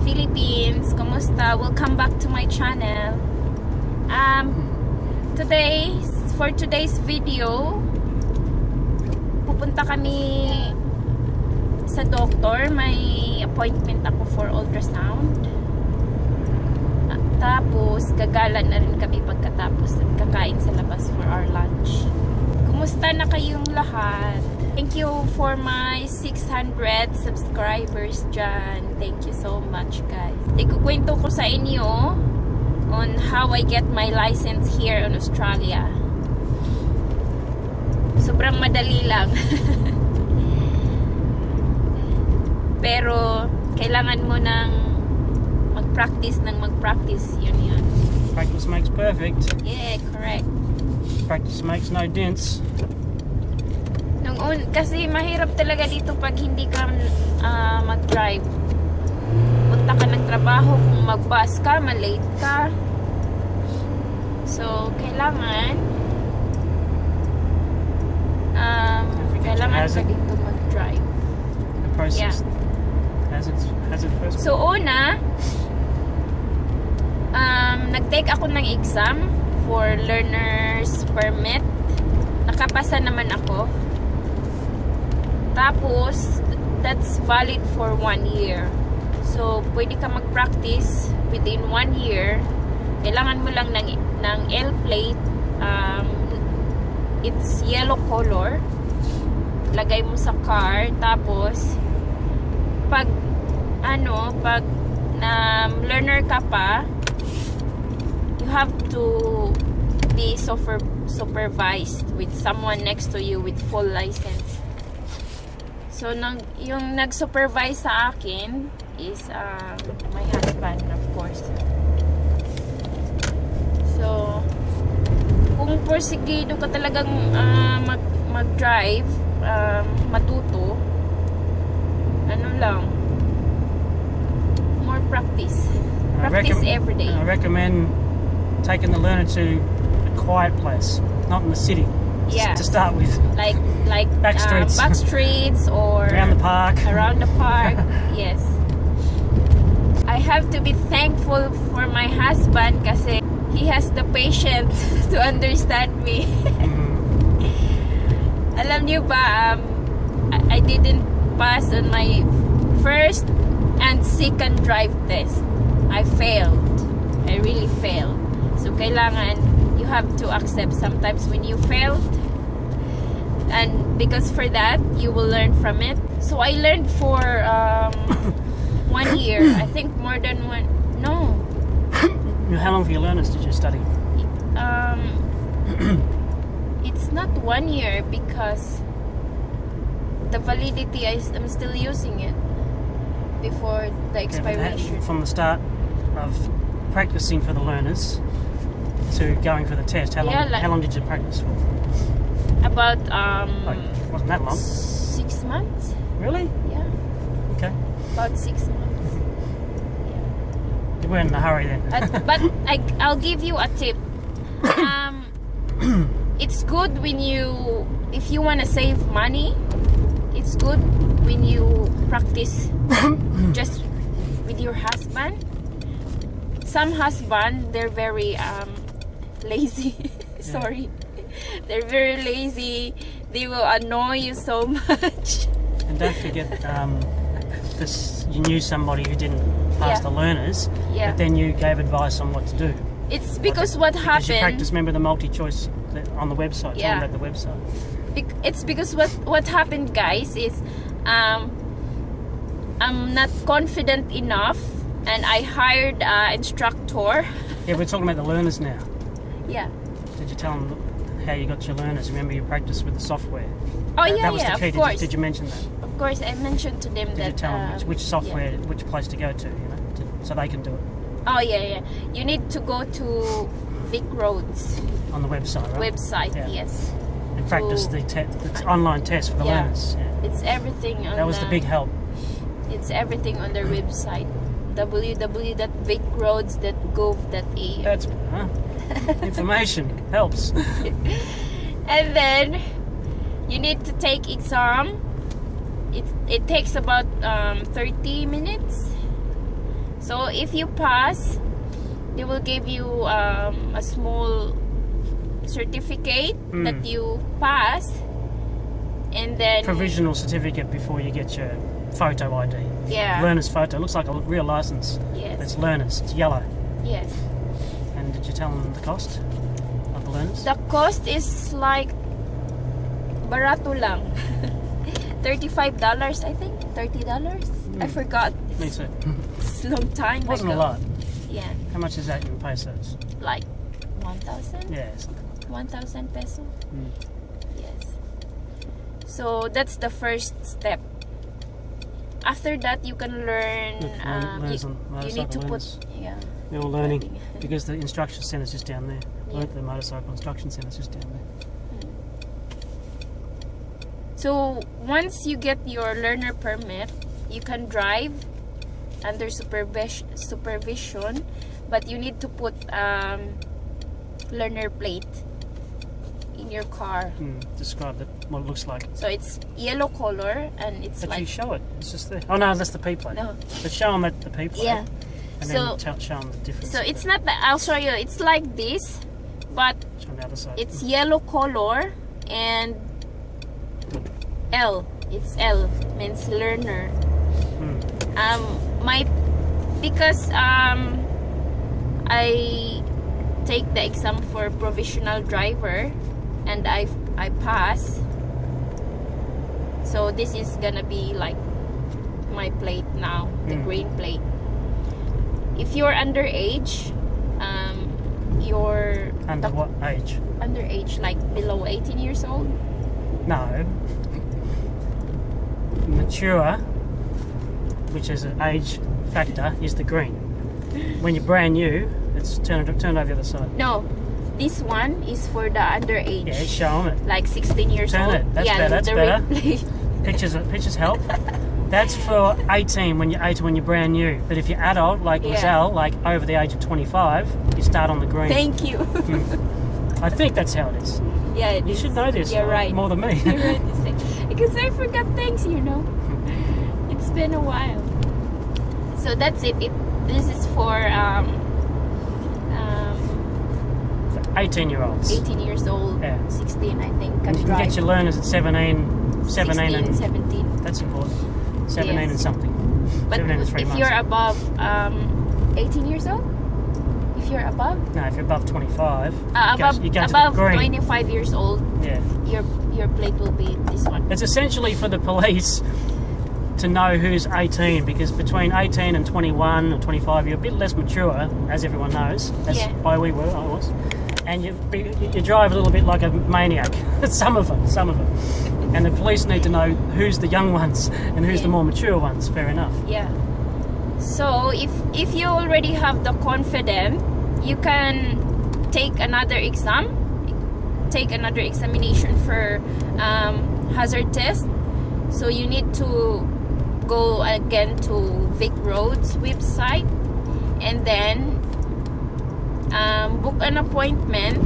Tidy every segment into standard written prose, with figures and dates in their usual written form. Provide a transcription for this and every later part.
Philippines. Kumusta? Welcome back to my channel. For today's video, pupunta kami sa doctor. May appointment ako for ultrasound. Tapos, gagala na rin kami pagkatapos at kakain sa labas for our lunch. Kumusta na kayong lahat? Thank you for my 600 subscribers dyan. Thank you so much, guys. Ikukwento ko sa inyo on how I get my license here in Australia. Sobrang madali lang. Pero, kailangan mo ng mag-practice. Yun. Practice makes perfect. Yeah, correct. Practice makes no dents. Kasi mahirap talaga dito pag hindi ka mag-drive. Punta ka ng trabaho, kung mag-bus ka, malate ka. So, kailangan ka dito mag-drive. The process has its first. So, una, nag-take ako ng exam for learner's permit. Nakapasa naman ako. Tapos, that's valid for 1 year. So, pwede ka mag-practice within 1 year. Kailangan mo lang ng L plate. It's yellow color. Lagay mo sa car. Tapos, pag learner ka pa, you have to be supervised with someone next to you with full license. So, yung nag-supervise sa akin is my husband, of course. So, kung porsigido ka talagang mag-drive, matuto, more practice. Practice every day. I recommend taking the learner to a quiet place, not in the city. Yeah. To start with. Like back streets or around the park. Yes. I have to be thankful for my husband kasi he has the patience to understand me. Alam niyo ba, I didn't pass on my first and second drive test. I failed. I really failed. So kailangan you have to accept sometimes when you failed, and because for that you will learn from it. So I learned for 1 year. I think more than one. No. How long for your learners did you study? It's not 1 year because the validity I'm still using it before the expiration. From the start of practicing for the learners to going for the test, how long did you practice for? About wasn't that long? 6 months. Really? Yeah. Okay. About 6 months. You weren't in a hurry then. But I'll give you a tip. It's good if you want to save money. It's good when you practice just with your husband. Some husband, they're very lazy. Sorry. They're very lazy. They will annoy you so much. And don't forget, you knew somebody who didn't pass the learners, but then you gave advice on what to do. It's because what happened. Because you practice, remember the multi-choice on the website. Yeah. About the website. It's because what happened, guys, is I'm not confident enough, and I hired an instructor. Yeah, we're talking about the learners now. Yeah. Did you tell them how you got your learners? Remember you practiced with the software. That was the key. Of course. Did you mention that? Of course, I mentioned to them Did you tell them which software, which place to go to, so they can do it? Oh yeah. You need to go to Vicroads on the website, right? Yes. And practice the online test for the learners. Yeah. It's everything on that was the big help. It's everything on their website. www.vicroads.gov.au. That's information helps. And then you need to take exam. It takes about 30 minutes. So if you pass, they will give you a small certificate that you passed, and then provisional certificate before you get your photo ID. Yeah. Learner's photo. It looks like a real license. Yes. It's learner's. It's yellow. Yes. And did you tell them the cost of the learners? The cost is like barato lang. $35, I think. $30. I forgot. Me too. It's a long time ago. Wasn't a lot. Yeah. How much is that in pesos? Like 1,000? Yeah, something like that. 1,000 peso? Mm. Yes. So that's the first step. After that, you can learn. You need to put. Yeah. They're all learning because the instruction centre's just down there. Yeah. The motorcycle instruction centre's just down there. So once you get your learner permit, you can drive under supervision, but you need to put learner plate in your car. Describe what it looks like. So it's yellow color and it's But like. you show it. It's just there. Oh no, that's the P plate. No. But show them at the P plate. Yeah. And So- then show them the difference. So it's not that. I'll show you. It's like this, but Show them the other side. it's yellow color and L. It's L means learner. Because I take the exam for provisional driver and I pass. So this is gonna be like my plate now, the green plate. If you're underage, you're Under what age? underage, like below 18 years old. No. Mature, which is an age factor, is the green. When you're brand new, it's turned over the other side. No, this one is for the underage. Yeah, show them it. Like 16 years Turn old. it. That's yeah, better. That's the better. replay. Pictures help. That's for 18 when you're brand new. But if you're adult, like Yeah. Lizelle, like over the age of 25, you start on the green. Thank you. I think that's how it is. Yeah, it You is. should know this. You're right. More than me. You're right. Because I forgot things, you know. It's been a while. So that's it. This is for 18-year-olds. 18 years old, Yeah. 16 I think, can You can drive. get your learners at 17 16, and 17. that's important. 17 Yes. and something. But 17 and 3 if months. you're above 18 years old, if you're above, No, if you're above 25, above you go to above the green. 25 years old, Yeah. your plate will be this one. It's essentially for the police to know who's 18, because between 18 and 21 or 25, you're a bit less mature, as everyone knows. As Yeah. I was. And you drive a little bit like a maniac. Some of them. And the police need to know who's the young ones and who's the more mature ones. Fair enough. Yeah. So if you already have the confidence, you can take another exam, take another examination for hazard test. So you need to go again to Vicroads website and then book an appointment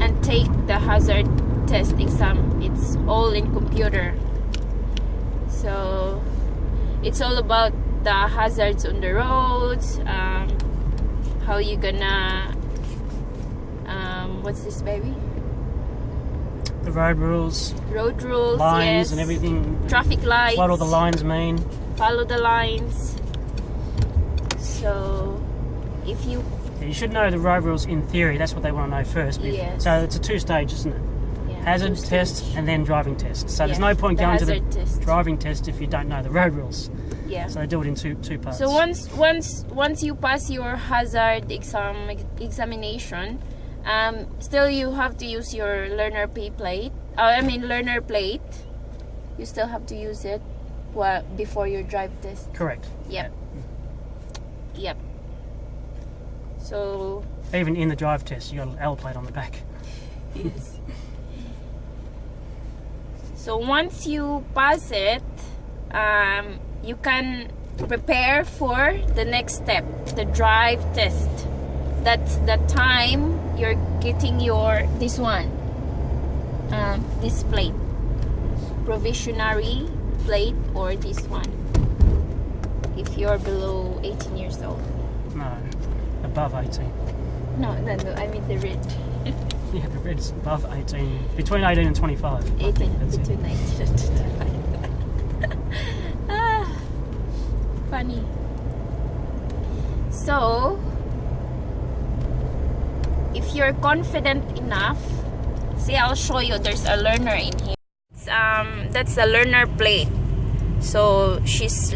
and take the hazard test exam. It's all in computer. So it's all about the hazards on the roads, how you gonna what's this, baby? The road rules, lines, yes, and everything. traffic lights, What all the lines mean. follow the lines. So if you You should know the road rules in theory. That's what they want to know first. Yes. So it's a two-stage, isn't it? Hazard test and then driving test. So there's no point going to the driving test if you don't know the road rules. Yeah. So they do it in two parts. So once you pass your hazard examination, still you have to use your learner plate. Learner plate. You still have to use it before your drive test. Correct. Yep. Yep. So even in the drive test, you got an L plate on the back. yes. So once you pass it, you can prepare for the next step, the drive test. That's the time you're getting this plate, provisionary plate, or this one. If you're below 18 years old. No, above 18. No, I mean the red. Yeah, the red's above 18. Between 18 and 25. 18, That's it. between 19 and 25. Funny. So, if you're confident enough, see, I'll show you. There's a learner in here. That's a learner plate. So he's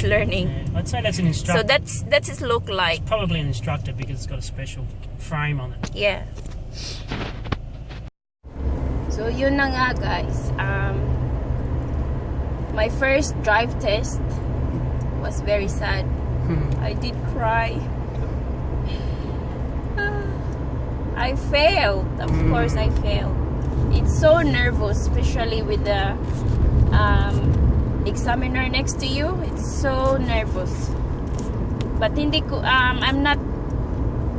learning. Yeah, I'd say that's an instructor. So that's his look like. Probably an instructor because it's got a special frame on it. Yeah. So yun na nga guys. My first drive test was very sad. I did cry. I failed. Of course I failed. It's so nervous, especially with the examiner next to you. It's so nervous. But I'm not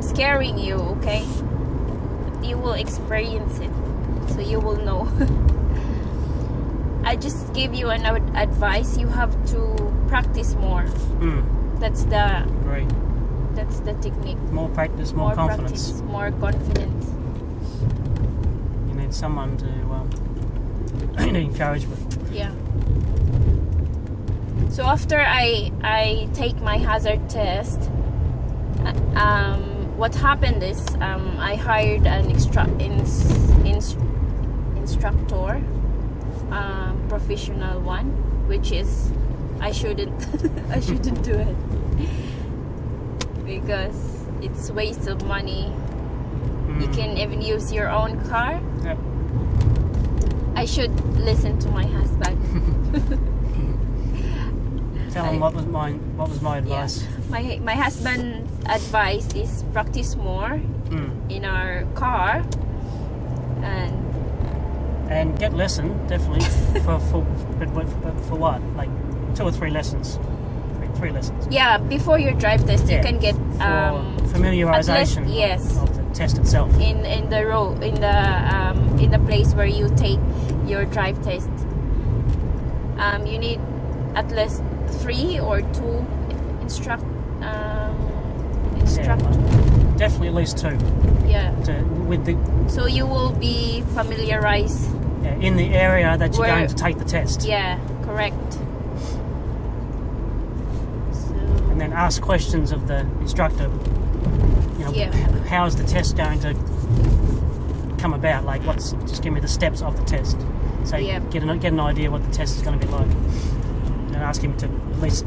scaring you, okay? You will experience it, so you will know. I just give you an advice. You have to practice more. That's the technique. More practice, more confidence. Practice, more confidence. You need someone to you need encouragement. Yeah. So after I take my hazard test, what happened is I hired an instructor, professional one, which is I shouldn't do it because it's waste of money. You can even use your own car. Yep. I should listen to my husband. Tell him what was my advice. Yeah. My husband's advice is practice more in our car and get lesson definitely for what, like 2 or 3 lessons. 3 lessons. Yeah, before your drive test, you can get familiarization yes, of the test itself. In the place where you take your drive test. You need at least 3 or 2 instruct. Yeah, definitely at least 2. Yeah. So you will be familiarized. Yeah, in the area that you're going to take the test. Yeah, correct. And then ask questions of the instructor. You know, how is the test going to come about? Like, just give me the steps of the test. So get an idea what the test is going to be like. And ask him to at least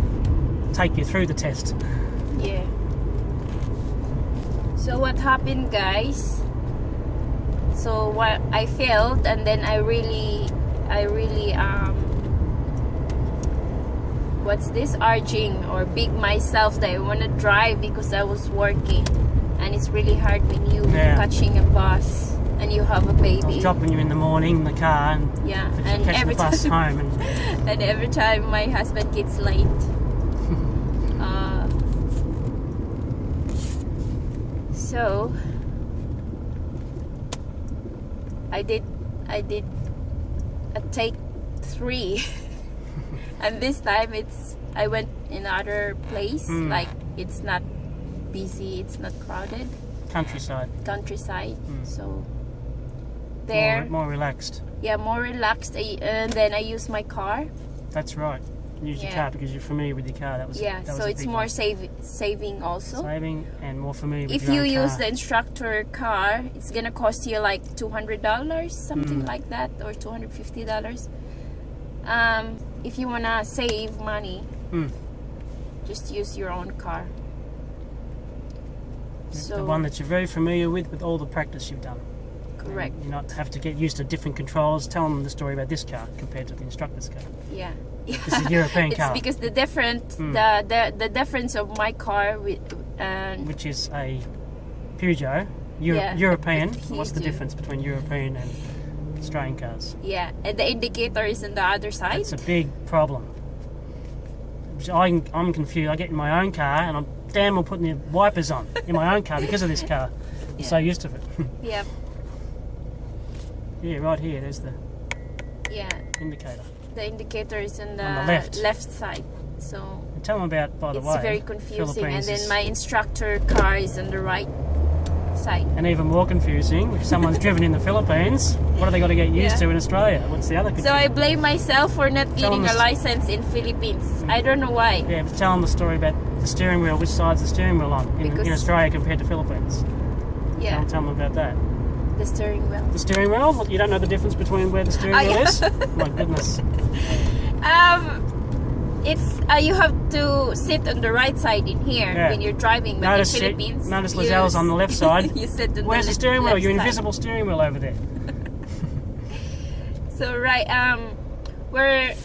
take you through the test. Yeah. So what happened, guys? So what I failed, and then I really what's this, urging or big myself that I want to drive because I was working, and it's really hard when you catching a bus and you have a baby. I was dropping you in the morning in the car and and every the bus home and every time my husband gets late. So I did a take 3 and this time I went in another place, like it's not busy, it's not crowded, countryside, so there more relaxed. Yeah, more relaxed. And then I use my car. That's right. Use your car because you're familiar with your car. That was so it's more saving also. Saving and more familiar with if your own you use car. the instructor car, it's gonna cost you like $200, something like that, or $250. If you wanna save money, just use your own car. The one that you're very familiar with all the practice you've done. Correct. And you not have to get used to different controls. Tell them the story about this car compared to the instructor's car. Yeah. This is a European car. It's because the difference of my car with which is a Peugeot, European. What's the difference between European and Australian cars? Yeah, and the indicator is on the other side. It's a big problem. I'm confused. I get in my own car and I'm damn well putting the wipers on in my own car because of this car. I'm so used to it. Yeah. Yeah, right here. There's the indicator. The indicator is on the left side. So Tell them about, by the way, it's very confusing. And Philippines then my instructor car is on the right side. And even more confusing, if someone's driven in the Philippines, what have they got to get used to in Australia? What's the other So I blame myself for not getting a us- license in Philippines. I don't know why. Yeah, but tell them the story about the steering wheel, which side's the steering wheel on in Australia compared to Philippines. Yeah, Tell them about that. the steering wheel. The steering wheel? You don't know the difference between where the steering wheel is? My goodness. It's you have to sit on the right side in here when you're driving. But in Philippines, notice Lizelle's on the left side. You sit on Where's the steering wheel? Your side. invisible steering wheel over there. So we're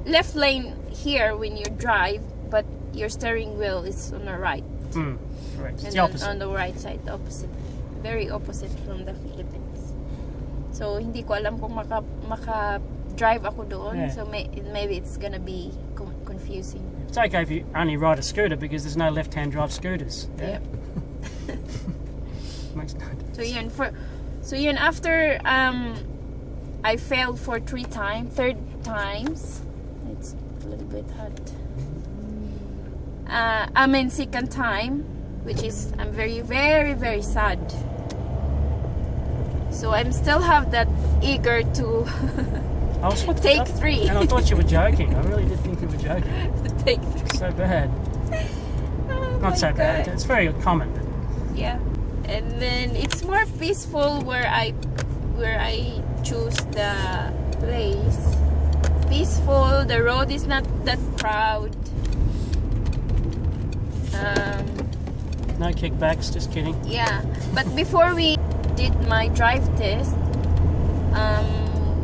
left lane here when you drive, but your steering wheel is on the right. Correct. It's And the opposite. on the right side, opposite. Very opposite from the Philippines. So hindi ko alam kung maka-drive ako doon. Yeah. So maybe it's gonna be confusing. It's okay if you only ride a scooter because there's no left-hand drive scooters. Yeah. Makes no difference. So yun after I failed for third times. It's a little bit hot. Second time, which is I'm very, very, very sad. So I'm still have that eager to take 3. And I thought you were joking. I really did think you were joking. Take 3. So bad. Oh Not so bad. It's very common. Yeah, and then it's more peaceful where I choose the place. Peaceful. The road is not that crowd. No kickbacks. Just kidding. Yeah, but before we did my drive test,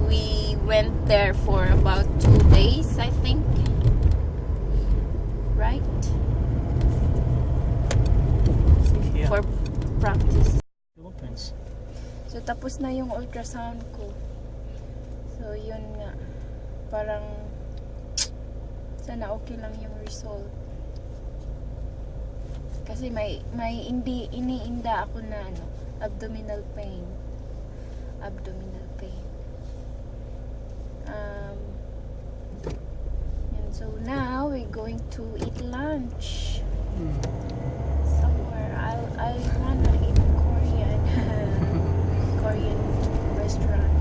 we went there for about 2 days, I think. Right? Yeah. For practice. Philippines. So tapos na yung ultrasound ko. So yun nga. Parang sana okay lang yung result. Kasi may iniinda ako na abdominal pain. And so now we're going to eat lunch somewhere. I wanna eat Korean restaurant.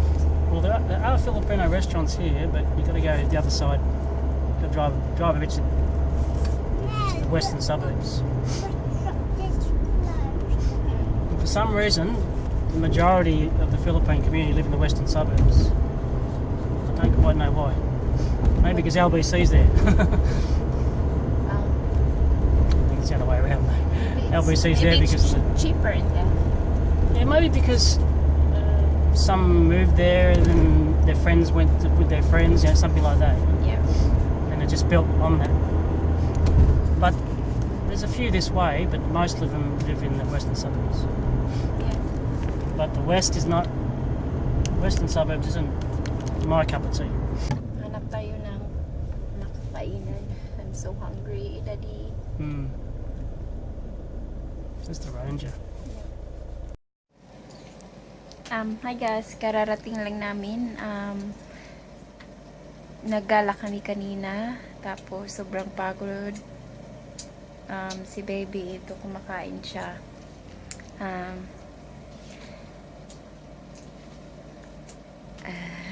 Well, there are Filipino restaurants here, but you got to go the other side. You got to drive a bit to the western suburbs. And for some reason, the majority of the Philippine community live in the western suburbs. I don't quite know why. Maybe because LBC's there. I think it's the other way around. LBC's there because it's cheaper in there. Yeah, maybe because some moved there and then their friends went with their friends, something like that. Yeah. And it just built on that. But there's a few this way, but most of them live in the western suburbs. Yeah. But the west is not. Western suburbs isn't my cup of tea. Hanap tayo ng makakainan. I'm so hungry, Daddy. Just the Ranger. Hi guys, kararating lang namin. Naggala kami kanina, tapos sobrang pagod. Si baby ito kumakain siya.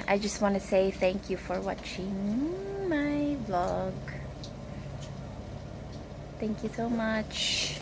I just want to say thank you for watching my vlog. Thank you so much.